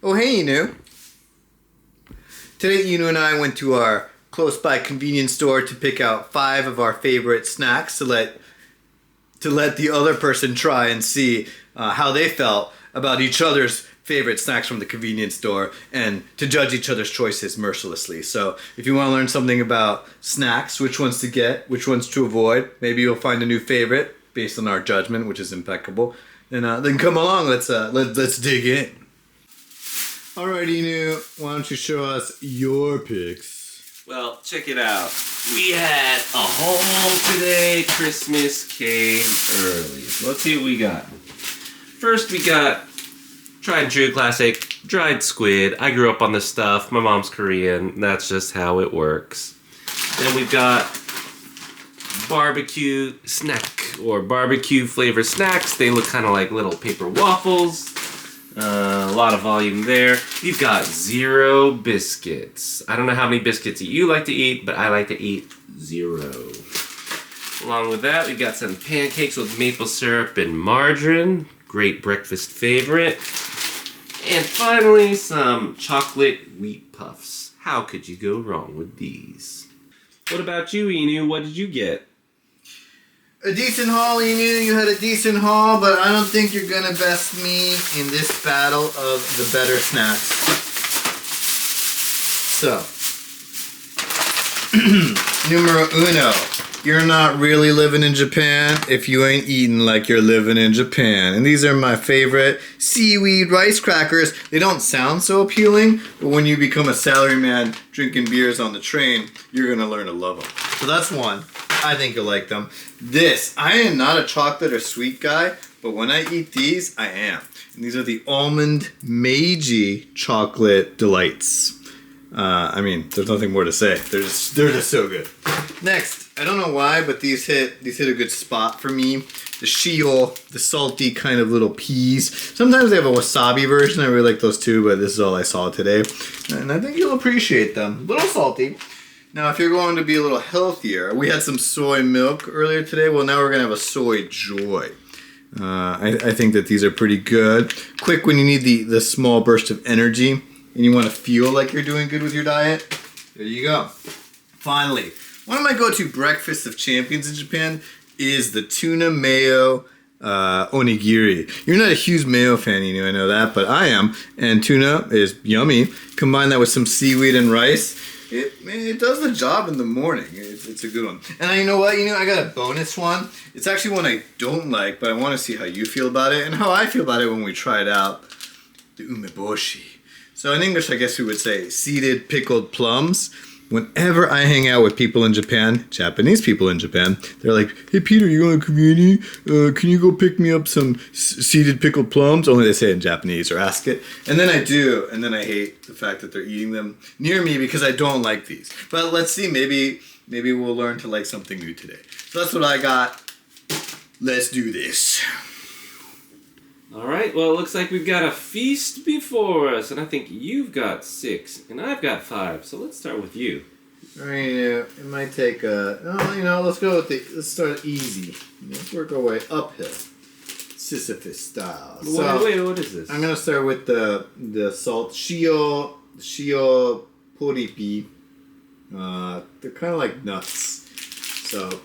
Oh, hey, Inu. Today, Inu and I went to our close-by convenience store to pick out 5 of our favorite snacks to let the other person try and see how they felt about each other's favorite snacks from the convenience store and to judge each other's choices mercilessly. So if you want to learn something about snacks, which ones to get, which ones to avoid, maybe you'll find a new favorite based on our judgment, which is impeccable. Then come along, let's dig in. Alright, Inu, why don't you show us your picks? Well, check it out. We had a haul today. Christmas came early. Let's see what we got. First, we got tried and true classic dried squid. I grew up on this stuff. My mom's Korean. That's just how it works. Then we've got barbecue snack or barbecue flavored snacks. They look kind of like little paper waffles. A lot of volume there. You've got 0 biscuits. I don't know how many biscuits you like to eat, but I like to eat 0. Along with that, we've got some pancakes with maple syrup and margarine. Great breakfast favorite. And finally, some chocolate wheat puffs. How could you go wrong with these? What about you, Inu? What did you get? A decent haul, Inu. You had a decent haul, but I don't think you're gonna best me in this battle of the better snacks. So, numero uno. You're not really living in Japan if you ain't eating like you're living in Japan. And these are my favorite seaweed rice crackers. They don't sound so appealing, but when you become a salaryman drinking beers on the train, you're gonna learn to love them. So that's one. I think you'll like them. This, I am not a chocolate or sweet guy, but when I eat these, I am. And these are the Almond Meiji Chocolate Delights. I mean, there's nothing more to say. They're just so good. Next, I don't know why, but these hit a good spot for me. The shio, the salty kind of little peas. Sometimes they have a wasabi version. I really like those too, but this is all I saw today. And I think you'll appreciate them. A little salty. Now, if you're going to be a little healthier, we had some soy milk earlier today. Well, now we're going to have a soy joy. I think that these are pretty good. Quick when you need the small burst of energy and you want to feel like you're doing good with your diet. There you go. Finally, one of my go-to breakfasts of champions in Japan is the tuna mayo onigiri. You're not a huge mayo fan, I know that, but I am. And tuna is yummy. Combine that with some seaweed and rice. It does the job in the morning. It's a good one. And you know what? I got a bonus one. It's actually one I don't like, but I want to see how you feel about it and how I feel about it when we try it out. The umeboshi. So in English, I guess we would say seeded pickled plums. Whenever I hang out with people in Japan, Japanese people in Japan, they're like, "Hey Peter, you going to community? Can you go pick me up some seeded pickled plums?" Only they say it in Japanese or ask it. And then I do, and then I hate the fact that they're eating them near me because I don't like these. But let's see, maybe we'll learn to like something new today. So that's what I got. Let's do this. Alright, well, it looks like we've got a feast before us, and I think you've got 6, and I've got 5, so let's start with you. Alright, it might take let's start easy. Let's work our way uphill. Sisyphus style. Wait, what is this? I'm going to start with the salt. Shio poripi. They're kind of like nuts. So,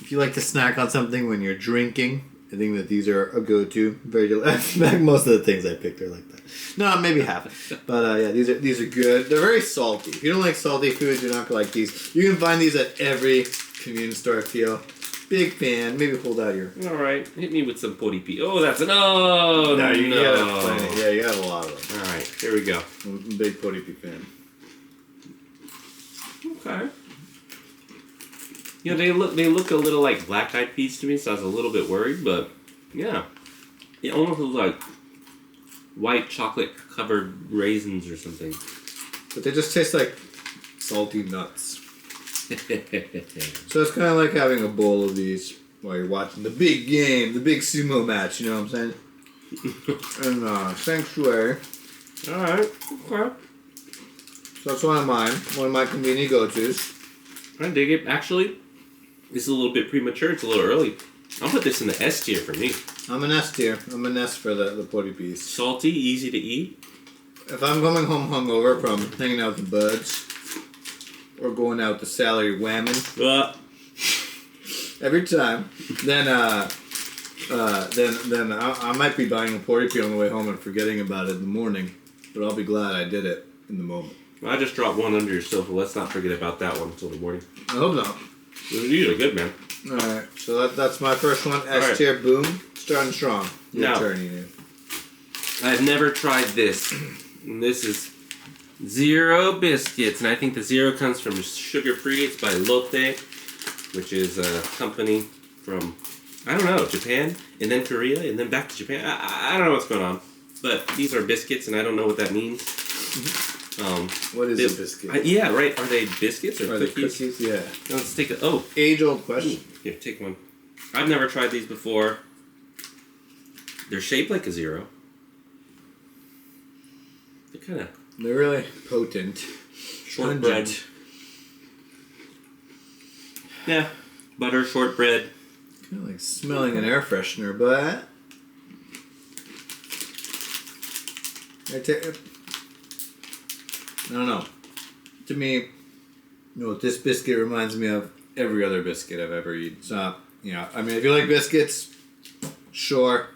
if you like to snack on something when you're drinking, I think that these are a go-to. Very delicious. Most of the things I picked are like that. No, maybe half. But yeah, these are good. They're very salty. If you don't like salty foods, you're not gonna like these. You can find these at every convenience store. I feel. Big fan. Maybe hold out your. All right, hit me with some poripi. Oh, that's an oh no. You got plenty. Yeah, you got a lot of them. All right, here we go. I'm a big poripi fan. Okay. They look a little like black-eyed peas to me, so I was a little bit worried, but yeah. It almost looks like white chocolate-covered raisins or something. But they just taste like salty nuts. So it's kind of like having a bowl of these while you're watching the big game, the big sumo match, you know what I'm saying? And sanctuary. Alright, okay. So that's one of my convenient go-tos. I dig it. Actually, this is a little bit premature. It's a little early. I'll put this in the S tier for me. I'm an S tier. I'm an S for the poripi. Salty, easy to eat. if I'm coming home hungover from hanging out with the buds or going out to salary whamming every time, then I might be buying a porta on the way home and forgetting about it in the morning. But I'll be glad I did it in the moment. I just dropped one under your sofa. Let's not forget about that one until the morning. I hope not. These are good, man. All right, so that's my first one. S tier, right. Boom, starting strong. Your turn, Inu. I've never tried this. And this is Zero Biscuits, and I think the zero comes from Sugar Free. It's by Lotte, which is a company from, I don't know, Japan, and then Korea, and then back to Japan. I don't know what's going on, but these are biscuits, and I don't know what that means. What is a biscuit? Yeah, right. Are they biscuits or are cookies? They cookies? Yeah. Let's take a. Age-old question. Here, take one. I've never tried these before. They're shaped like a zero. They're really potent. Shortbread. Yeah, butter, shortbread. Kind of like smelling an air freshener, but I don't know. To me, this biscuit reminds me of every other biscuit I've ever eaten. So, I mean, if you like biscuits, sure.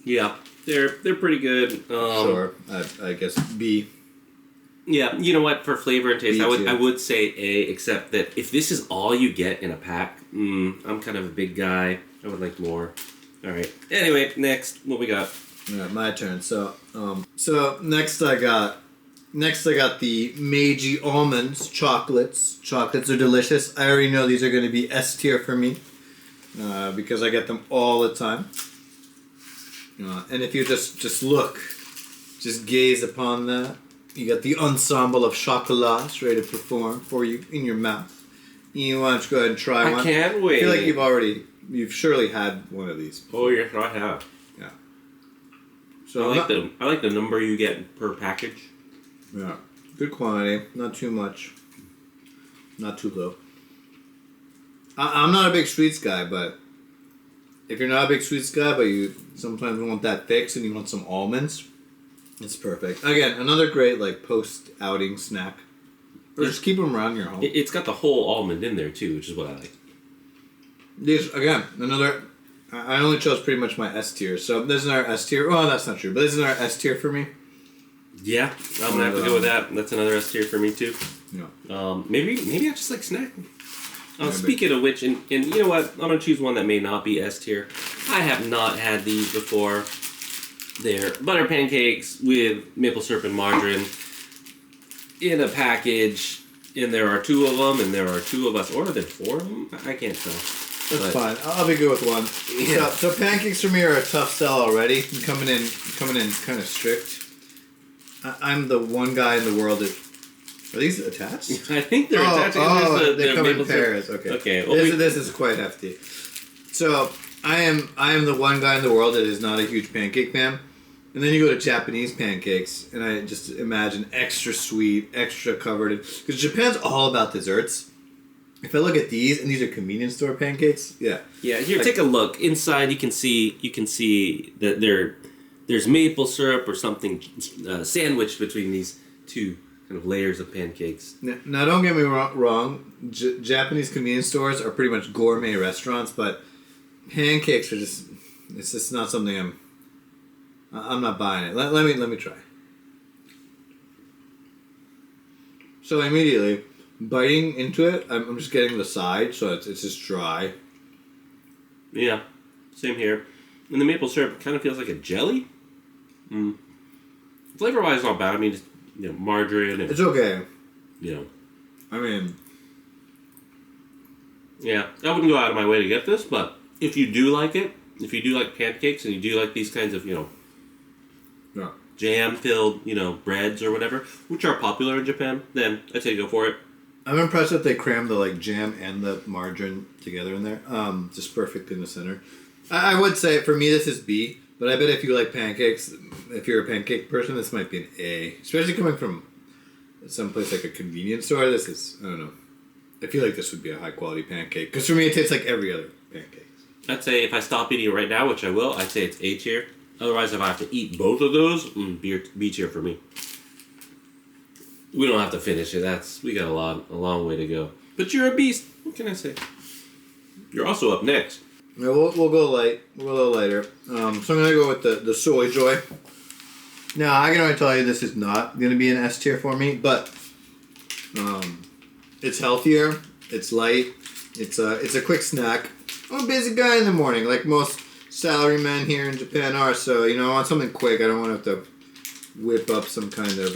Yeah, they're pretty good. Sure, I guess B. Yeah, you know what? For flavor and taste, I would say A. Except that if this is all you get in a pack, I'm kind of a big guy. I would like more. All right. Anyway, next, what we got? All right, my turn. So next I got the Meiji almonds chocolates. Chocolates are delicious. I already know these are going to be S tier for me because I get them all the time. And if you just look, just gaze upon that, you got the ensemble of chocolats ready to perform for you in your mouth. You want to go ahead and try one? I can't wait. I feel like you've surely had one of these before. Oh, yes, I have. Yeah. So I like the number you get per package. Yeah, good quantity, not too much, not too low. I'm not a big sweets guy, but if you're not a big sweets guy, but you sometimes want that fix and you want some almonds, it's perfect. Again, another great post-outing snack. Or just keep them around your home. It's got the whole almond in there too, which is what I like. These, again, I only chose pretty much my S tier, so this is our S tier. Well, that's not true, but this is our S tier for me. Yeah, I'm gonna have to go with that. That's another S tier for me too. Yeah. Maybe I just like snacking. Speaking of which, and you know what? I'm gonna choose one that may not be S tier. I have not had these before. They're butter pancakes with maple syrup and margarine in a package, and there are 2 of them, and there are 2 of us, or are there 4 of them? I can't tell. That's fine. I'll be good with one. Yeah. So pancakes for me are a tough sell already. Coming in kind of strict. I'm the one guy in the world that. Are these attached? I think they're attached. They come in pairs. Okay. Okay. Well, this is quite hefty. So I am the one guy in the world that is not a huge pancake fan. And then you go to Japanese pancakes, and I just imagine extra sweet, extra covered in, because Japan's all about desserts. If I look at these, and these are convenience store pancakes, yeah. Yeah, here, take a look. Inside, you can see that there's maple syrup or something sandwiched between these 2 kind of layers of pancakes. Now don't get me wrong. Japanese convenience stores are pretty much gourmet restaurants, but pancakes are it's just not something I'm not buying it. Let me try. So immediately, biting into it, I'm just getting the side, so it's just dry. Yeah, same here. And the maple syrup kind of feels like a jelly. Flavor-wise, not bad. I mean, margarine. And, it's okay. I mean, yeah, I wouldn't go out of my way to get this, but if you do like it, if you do like pancakes and you do like these kinds of, jam-filled, breads or whatever, which are popular in Japan, then I'd say go for it. I'm impressed that they crammed the jam and the margarine together in there, just perfect in the center. I would say for me this is B, but I bet if you like pancakes, if you're a pancake person, this might be an A, especially coming from someplace like a convenience store. This is, I don't know. I feel like this would be a high quality pancake because for me it tastes like every other pancake. I'd say if I stop eating it right now, which I will, I'd say it's A tier. Otherwise, if I have to eat both of those, B tier for me. We don't have to finish it. We got a long way to go. But you're a beast. What can I say? You're also up next. Yeah, we'll go light. We'll go a little lighter. So I'm gonna go with the Soy Joy. Now I can already tell you this is not gonna be an S tier for me, but it's healthier. It's light. It's a quick snack. I'm a busy guy in the morning, like most salarymen here in Japan are. So I want something quick. I don't want to have to whip up some kind of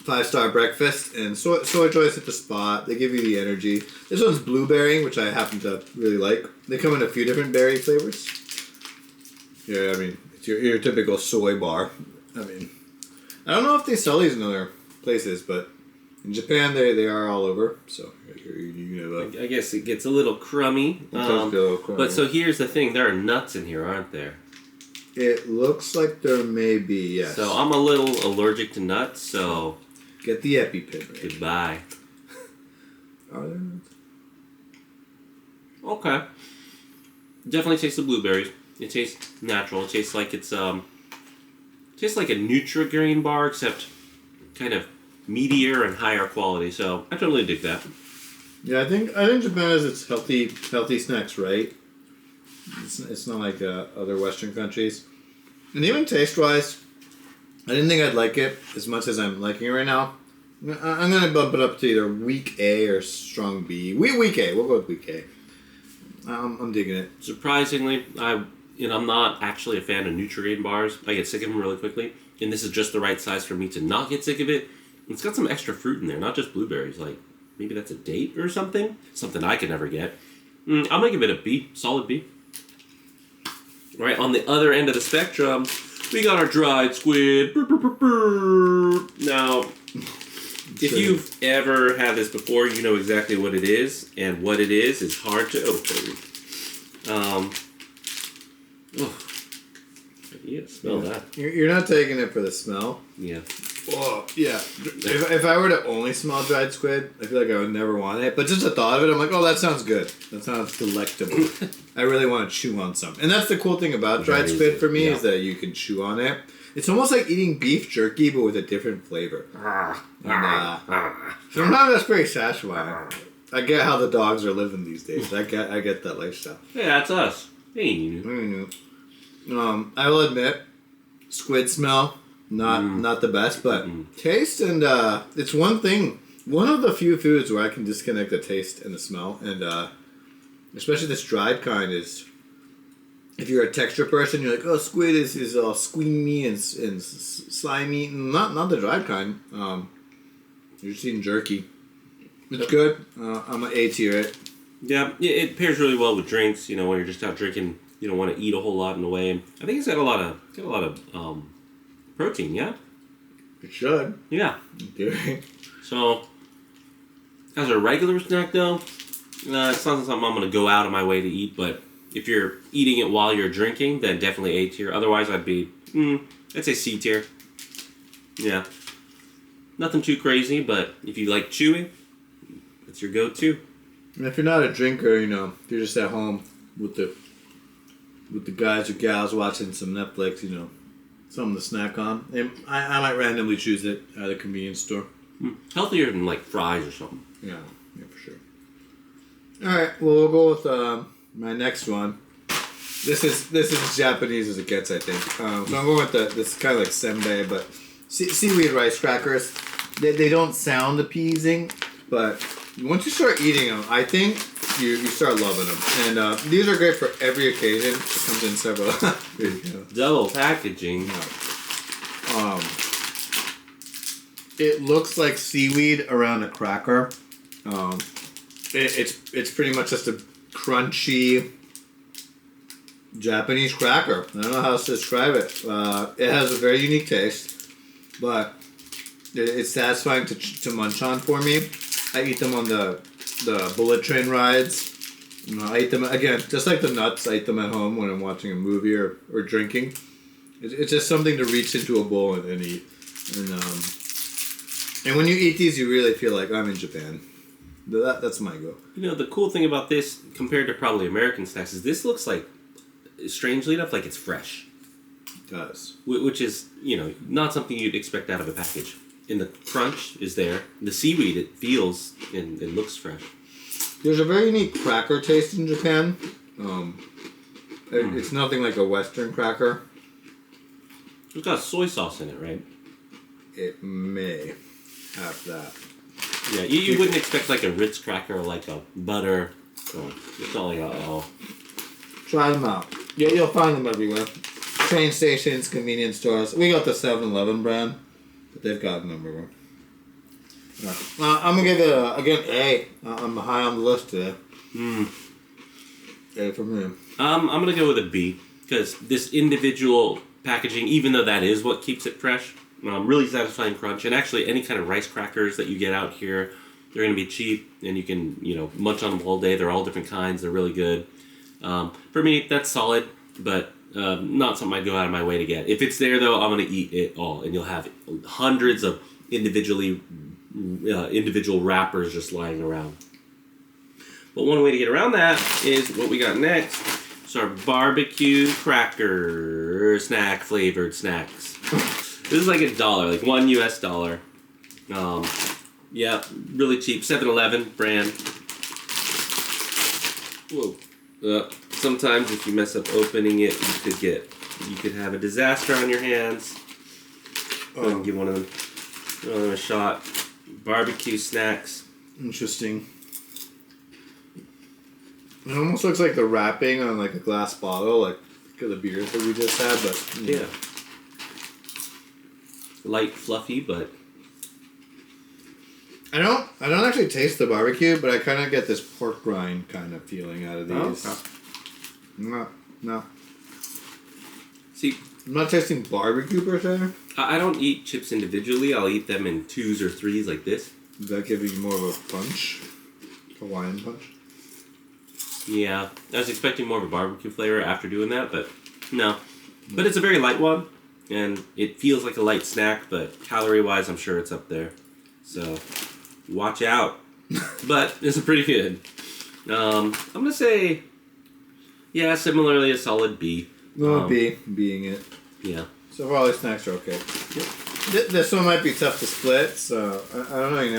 5-star breakfast. And soy joys hit the spot. They give you the energy. This one's blueberry, which I happen to really like. They come in a few different berry flavors. Yeah, I mean it's your typical soy bar. I mean, I don't know if they sell these in other places, but in Japan they are all over. So I guess it gets a little crummy. But so here's the thing: there are nuts in here, aren't there? It looks like there may be, yes. So I'm a little allergic to nuts, so get the EpiPen. Right? Goodbye. Are there nuts? Okay. Definitely tastes the blueberries. It tastes natural. It tastes like it's tastes like a Nutri-Grain bar, except kind of meatier and higher quality. So I totally dig that. Yeah, I think Japan has its healthy snacks right. It's not like other Western countries, and even taste wise, I didn't think I'd like it as much as I'm liking it right now. I'm gonna bump it up to either weak A or strong B. Weak A. We'll go with weak A. I'm digging it. Surprisingly, I'm not actually a fan of Nutri-Grain bars. I get sick of them really quickly, and this is just the right size for me to not get sick of it. It's got some extra fruit in there, not just blueberries. Like maybe that's a date or something. Something I could never get. I'm gonna give it a B, solid B. Right on the other end of the spectrum, we got our dried squid. Now, if you've ever had this before, you know exactly what it is, and what it is hard to open. Yeah, smell that. You're not taking it for the smell. Yeah. Whoa, yeah. If I were to only smell dried squid, I feel like I would never want it. But just the thought of it, I'm like, oh, that sounds good. That sounds delectable. I really want to chew on some. And that's the cool thing about dried squid for me is that you can chew on it. It's almost like eating beef jerky, but with a different flavor. Sometimes that's pretty satisfying. I get how the dogs are living these days. I get that lifestyle. Yeah, that's us. Hey, I will admit, squid smell. Not the best, but taste and it's one of the few foods where I can disconnect the taste and the smell, and especially this dried kind is, if you're a texture person, you're like, oh, squid is all squeamy and slimy, and not the dried kind. You're just eating jerky. It's good. I'm an A tier it. Yeah, it pairs really well with drinks. When you're just out drinking, you don't want to eat a whole lot in a way. And I think it's got a lot of protein, yeah? It should. Yeah. Okay. So, as a regular snack, though, it's not something I'm going to go out of my way to eat, but if you're eating it while you're drinking, then definitely A tier. Otherwise, I'd say C tier. Yeah. Nothing too crazy, but if you like chewing, it's your go-to. And if you're not a drinker, if you're just at home with the guys or gals watching some Netflix, something to snack on. And I might randomly choose it at a convenience store. Healthier than like fries or something. Yeah, for sure. Alright, well, we'll go with my next one. This is as Japanese as it gets, I think. So I'm going with this kind of like senbei, but seaweed rice crackers. They don't sound appeasing, but once you start eating them, I think you start loving them. And these are great for every occasion. It comes in several. Double packaging. It looks like seaweed around a cracker. It's pretty much just a crunchy Japanese cracker. I don't know how else to describe it. It has a very unique taste, but it's satisfying to munch on for me. I eat them on the bullet train rides. I eat them, again, just like the nuts, I eat them at home when I'm watching a movie or drinking. It's just something to reach into a bowl and eat. And when you eat these, you really feel like I'm in Japan. That's my go. The cool thing about this, compared to probably American snacks, is this looks like, strangely enough, like it's fresh. It does. Which is, not something you'd expect out of a package. and the crunch is there. The seaweed, it feels and it looks fresh. There's a very unique cracker taste in Japan. It's nothing like a Western cracker. It's got soy sauce in it, right? It may have that. Yeah, you wouldn't expect like a Ritz cracker or like a butter. It's not like Try them out. Yeah, you'll find them everywhere. Train stations, convenience stores. We got the 7-Eleven brand, but they've got them everywhere. I'm gonna give it again A. I'm high on the list today. A for me. I'm gonna go with a B because this individual packaging, even though that is what keeps it fresh, really satisfying crunch. And actually, any kind of rice crackers that you get out here, they're gonna be cheap, and you can munch on them all day. They're all different kinds. They're really good. For me, that's solid, but not something I'd go out of my way to get. If it's there though, I'm gonna eat it all, and you'll have hundreds of individual wrappers just lying around. But one way to get around that is what we got next. It's our barbecue cracker snack flavored snacks. This is like $1, like $1 US. Yeah, really cheap. 7-Eleven brand. Whoa. Sometimes if you mess up opening it, you could have a disaster on your hands. Go ahead and give one of them a shot. Barbecue snacks. Interesting. It almost looks like the wrapping on like a glass bottle, like the beers that we just had, but yeah. Light, fluffy, but I don't actually taste the barbecue, but I kind of get this pork rind kind of feeling out of these. Oh, okay. No. See, I'm not tasting barbecue per se. I don't eat chips individually. I'll eat them in 2s or 3s like this. Does that give you more of a punch? Hawaiian punch? Yeah. I was expecting more of a barbecue flavor after doing that, but no. But it's a very light one, and it feels like a light snack, but calorie-wise, I'm sure it's up there. So, watch out. But it's pretty good. I'm going to say, yeah, similarly a solid B. No, B, being it. Yeah. So all these snacks are okay. Yep. This one might be tough to split, so I don't know. You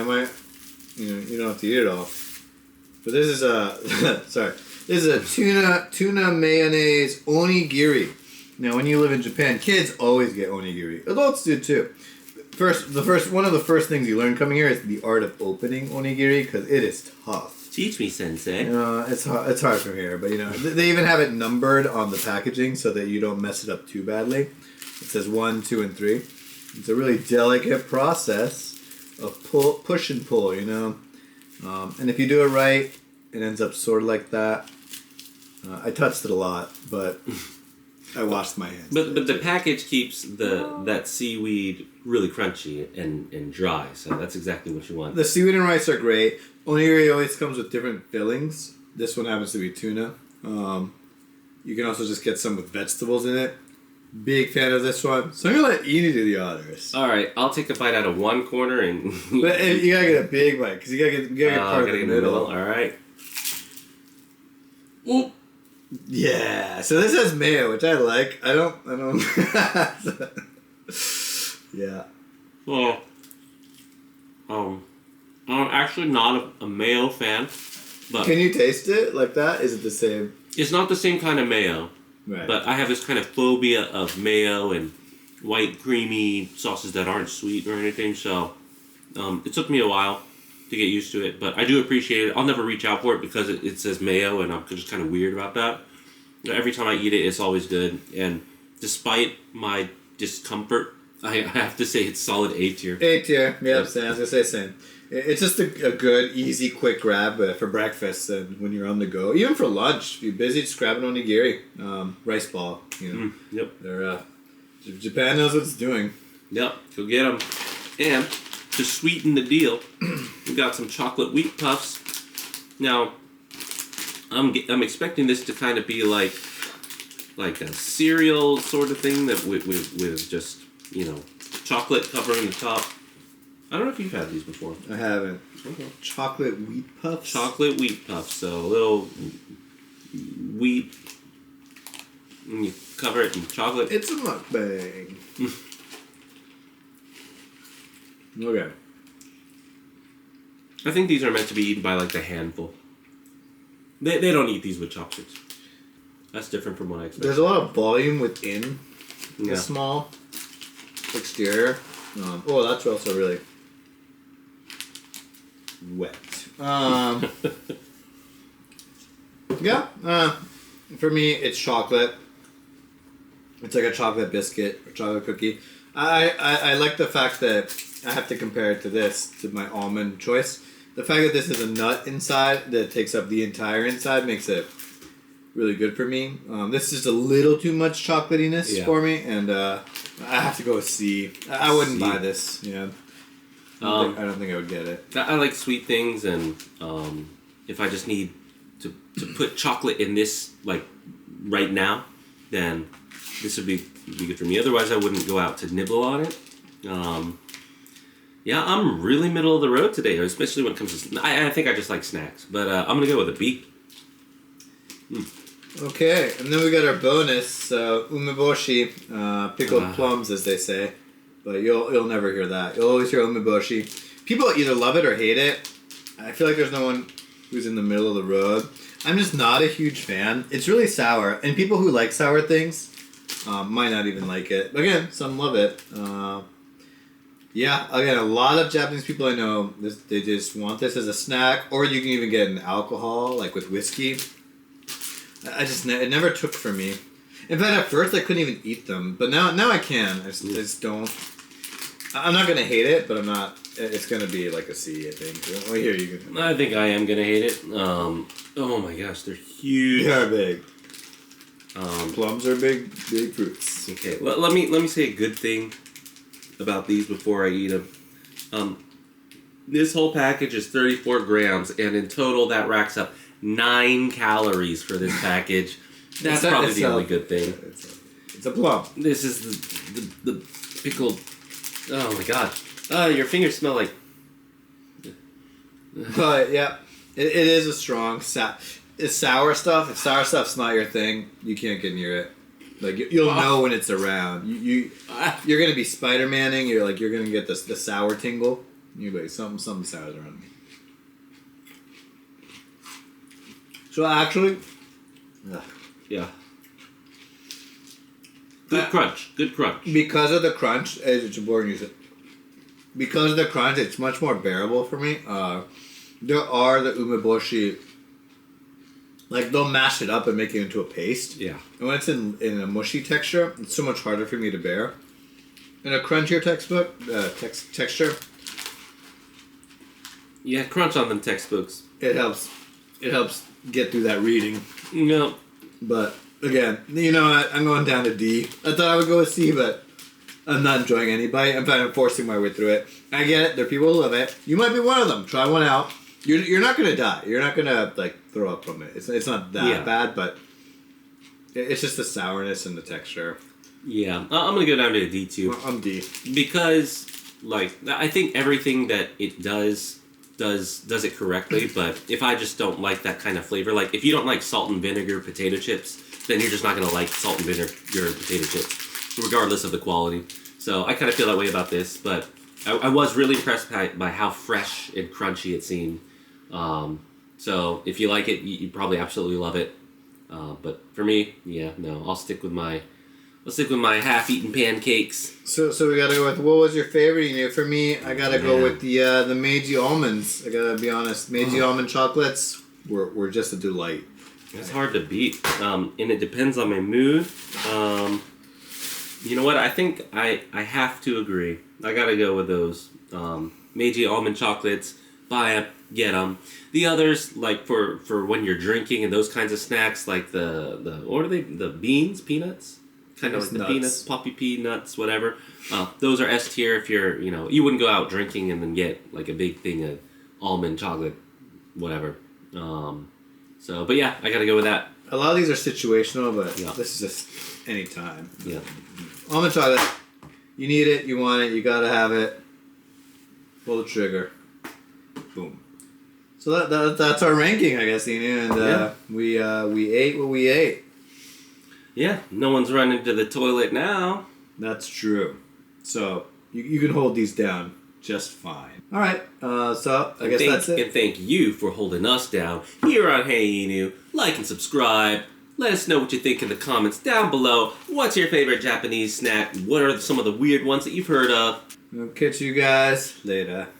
don't have to eat it all. But this is a This is a tuna mayonnaise onigiri. Now, when you live in Japan, kids always get onigiri. Adults do too. One of the first things you learn coming here is the art of opening onigiri because it is tough. Teach me, sensei. It's hard from here, but they even have it numbered on the packaging so that you don't mess it up too badly. It says 1, 2, and 3. It's a really delicate process of push and pull, and if you do it right, it ends up sort of like that. I touched it a lot, but I washed my hands. But the package keeps that seaweed really crunchy and dry, so that's exactly what you want. The seaweed and rice are great. Onigiri always comes with different fillings. This one happens to be tuna. You can also just get some with vegetables in it. Big fan of this one. So I'm going to let Edie do the honors. Alright, I'll take a bite out of one corner and... But you got to get a big bite, because you got to get part of the middle. Alright. Oop. Yeah, so this has mayo, which I like. I don't. Yeah. Well, I'm actually not a mayo fan, but can you taste it like that? Is it the same? It's not the same kind of mayo, right? But I have this kind of phobia of mayo and white creamy sauces that aren't sweet or anything. So it took me a while to get used to it, but I do appreciate it. I'll never reach out for it because it says mayo, and I'm just kind of weird about that. Every time I eat it, it's always good, and despite my discomfort, I have to say it's solid A tier. A tier, yeah. I was gonna say same. It's just a good, easy, quick grab for breakfast and when you're on the go. Even for lunch, if you're busy, just grab an onigiri, rice ball. Yep. They're Japan knows what it's doing. Yep, go get them. And to sweeten the deal, we got some chocolate wheat puffs. Now, I'm expecting this to kind of be like a cereal sort of thing that with just chocolate covering the top. I don't know if you've had these before. I haven't. Okay. Chocolate wheat puffs. Chocolate wheat puffs. So a little wheat, and you cover it in chocolate. It's a mukbang. Okay. I think these are meant to be eaten by like the handful. They don't eat these with chopsticks. That's different from what I expected. There's a lot of volume within Yeah. the small exterior. Oh, that's also really wet. Yeah. For me, it's chocolate. It's like a chocolate biscuit or chocolate cookie. I like the fact that I have to compare it to my almond choice. The fact that this is a nut inside that takes up the entire inside makes it really good for me. This is a little too much chocolatiness for me, and I have to go with C. I wouldn't buy this. Yeah, I don't think I would get it. I like sweet things, and if I just need to put chocolate in this like right now, then this would be good for me. Otherwise, I wouldn't go out to nibble on it. Yeah, I'm really middle of the road today, especially when it comes to... I think I just like snacks, but I'm going to go with a B. Okay, and then we got our bonus, umeboshi, pickled plums, as they say. But you'll never hear that. You'll always hear umeboshi. People either love it or hate it. I feel like there's no one who's in the middle of the road. I'm just not a huge fan. It's really sour, and people who like sour things might not even like it. But again, some love it. Yeah, again, a lot of Japanese people I know, they just want this as a snack, or you can even get an alcohol, like with whiskey. It never took for me. In fact, at first I couldn't even eat them, but now I can. I just don't. I'm not gonna hate it, but I'm not. It's gonna be like a C, I think. Oh, here you go. I think I am gonna hate it. Oh my gosh, they're huge. They are big. Plums are big fruits. Okay, let me say a good thing about these before I eat them. This whole package is 34 grams, and in total that racks up 9 calories for this package. That's probably the only good thing. It's a plum. This is the pickled... Oh my god. Your fingers smell like... But yeah, it is a strong... It's sour stuff. If sour stuff's not your thing, you can't get near it. Like you'll know when it's around. You're gonna be Spider-Manning. You're gonna get the sour tingle. You're like something sour's around me. So actually, yeah. Good crunch. Because of the crunch, it's important to use it. Because of the crunch, it's much more bearable for me. There are the umeboshi. Like, they'll mash it up and make it into a paste. Yeah. And when it's in a mushy texture, it's so much harder for me to bear. In a crunchier texture... Yeah, crunch on them textbooks. It helps get through that reading. No. But, again, you know what? I'm going down to D. I thought I would go with C, but I'm not enjoying any bite. I'm kind of forcing my way through it. I get it. There are people who love it. You might be one of them. Try one out. You're not gonna die. You're not gonna throw up from it. It's not that bad, but it's just the sourness and the texture. Yeah, I'm gonna go down to a D too. Well, I'm D because I think everything that it does it correctly. But if I just don't like that kind of flavor, like if you don't like salt and vinegar potato chips, then you're just not gonna like salt and vinegar potato chips, regardless of the quality. So I kind of feel that way about this, but I was really impressed by how fresh and crunchy it seemed. So if you like it, you probably absolutely love it. But for me, no, I'll stick with my half-eaten pancakes. So we gotta go with, what was your favorite? For me, I gotta go with the Meiji almonds. I gotta be honest, Meiji almond chocolates were just a delight. It's hard to beat, and it depends on my mood. You know what? I think I have to agree. I gotta go with those Meiji almond chocolates. Buy them, get them. The others, like for when you're drinking and those kinds of snacks, like the what are they? The beans, peanuts, kind of like the peanuts, poppy peanuts, whatever. Those are S tier. If you're, you wouldn't go out drinking and then get like a big thing of almond chocolate, whatever. But yeah, I gotta go with that. A lot of these are situational, but this is just any time. Yeah. Almond chocolate. You need it. You want it. You gotta have it. Pull the trigger. Boom. So that's our ranking, I guess, Inu, and we ate what we ate. Yeah, no one's running to the toilet now. That's true. So you can hold these down. just fine. All right, so I guess that's it. And thank you for holding us down here on Hey Inu. Like and subscribe. Let us know what you think in the comments down below. What's your favorite Japanese snack? What are some of the weird ones that you've heard of? We'll catch you guys later.